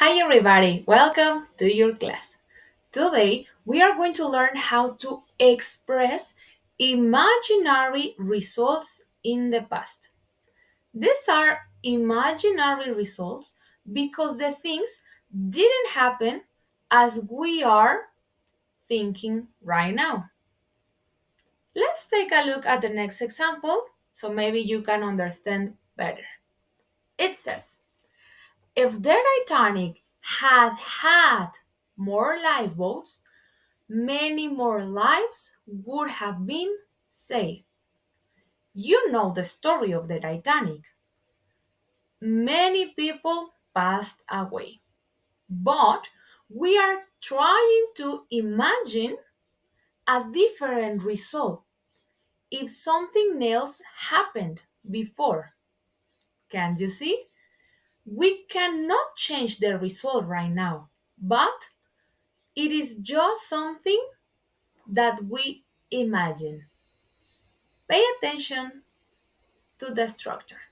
Hi everybody, welcome to your class. Today we are going to learn how to express imaginary results in the past. These are imaginary results because the things didn't happen as we are thinking right now. Let's take a look at the next example so maybe you can understand better. It says, if the Titanic had had more lifeboats, many more lives would have been saved. You know the story of the Titanic. Many people passed away. But we are trying to imagine a different result if something else happened before. Can you see? We cannot change the result right now, but it is just something that we imagine. Pay attention to the structure.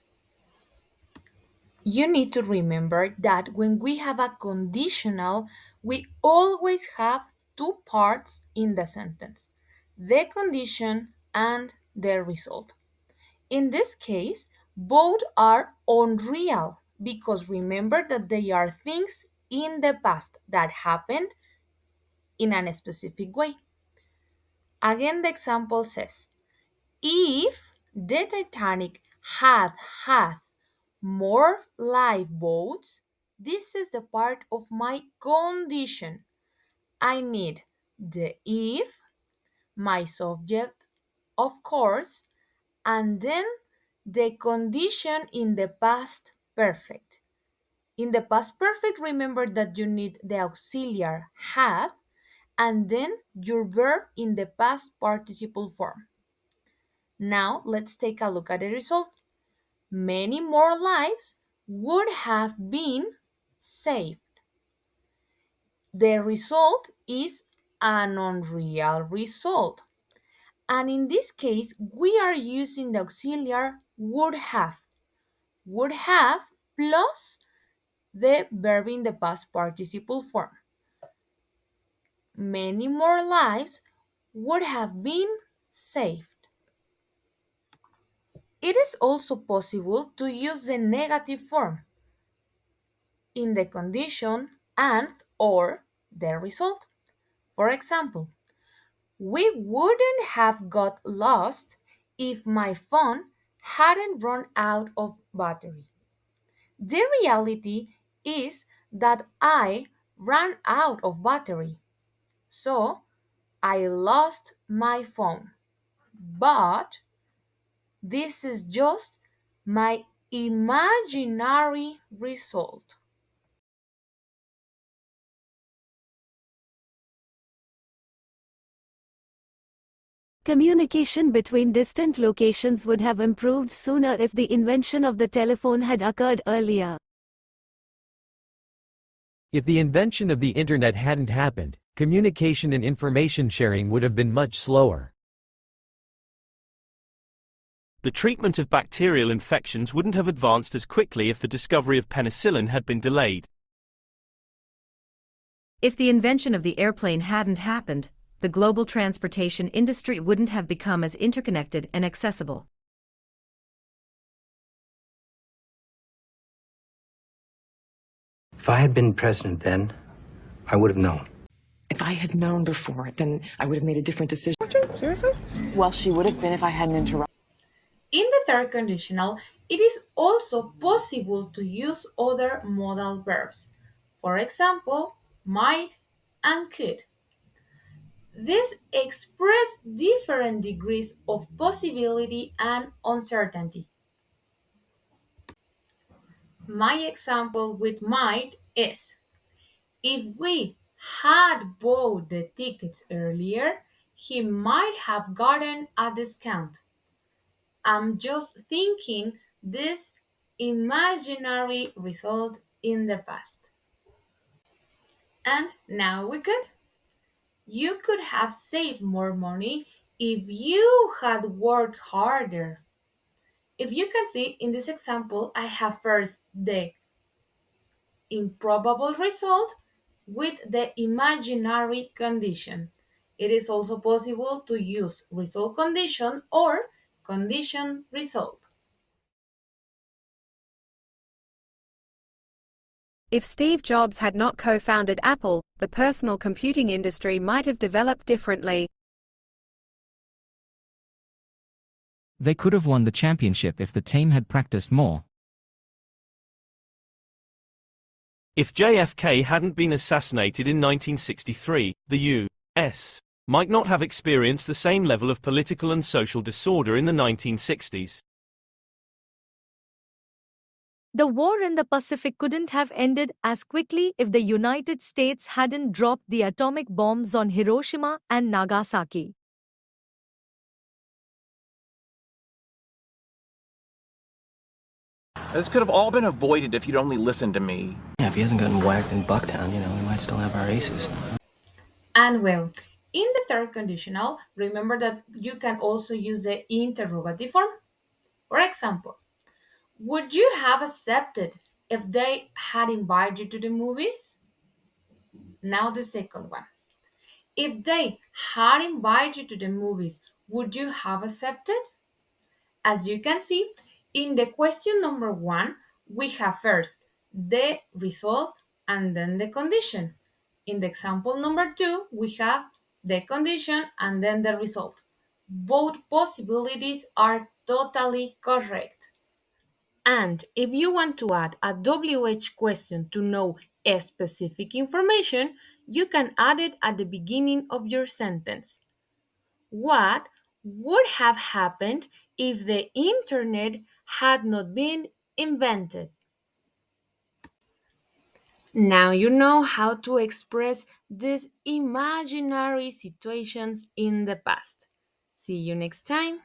You need to remember that when we have a conditional, we always have two parts in the sentence, the condition and the result. In this case, both are unreal because remember that they are things in the past that happened in a specific way. Again, the example says, if the Titanic had more lifeboats, this is the part of my condition. I need the if, my subject, of course, and then the condition in the past perfect. In the past perfect, remember that you need the auxiliary had and then your verb in the past participle form. Now let's take a look at the result. Many more lives would have been saved. The result is an unreal result. And in this case, we are using the auxiliary would have. Would have plus the verb in the past participle form. Many more lives would have been saved. It is also possible to use the negative form in the condition and or the result. For example, we wouldn't have got lost if my phone hadn't run out of battery. The reality is that I ran out of battery, so I lost my phone. But this is just my imaginary result. Communication between distant locations would have improved sooner if the invention of the telephone had occurred earlier. If the invention of the internet hadn't happened, communication and information sharing would have been much slower. The treatment of bacterial infections wouldn't have advanced as quickly if the discovery of penicillin had been delayed. If the invention of the airplane hadn't happened, the global transportation industry wouldn't have become as interconnected and accessible. If I had been president then, I would have known. If I had known before, then I would have made a different decision. Well, she would have been if I hadn't interrupted. In the third conditional, it is also possible to use other modal verbs. For example, might and could. These express different degrees of possibility and uncertainty. My example with might is, if we had bought the tickets earlier, he might have gotten a discount. I'm just thinking this imaginary result in the past. And now we could. You could have saved more money if you had worked harder. If you can see in this example, I have first the improbable result with the imaginary condition. It is also possible to use result condition or condition result. If Steve Jobs had not co-founded Apple, the personal computing industry might have developed differently. They could have won the championship if the team had practiced more. If JFK hadn't been assassinated in 1963, the U.S. might not have experienced the same level of political and social disorder in the 1960s. The war in the Pacific couldn't have ended as quickly if the United States hadn't dropped the atomic bombs on Hiroshima and Nagasaki. This could have all been avoided if you'd only listened to me. Yeah, if he hasn't gotten whacked in Bucktown, we might still have our aces. And well, in the third conditional, remember that you can also use the interrogative form. For example, would you have accepted if they had invited you to the movies? Now the second one. If they had invited you to the movies, would you have accepted? As you can see, in the question number 1, we have first the result and then the condition. In the example number 2, we have the condition and then the result. Both possibilities are totally correct. And if you want to add a WH question to know a specific information, you can add it at the beginning of your sentence. What would have happened if the internet had not been invented? Now you know how to express these imaginary situations in the past. See you next time.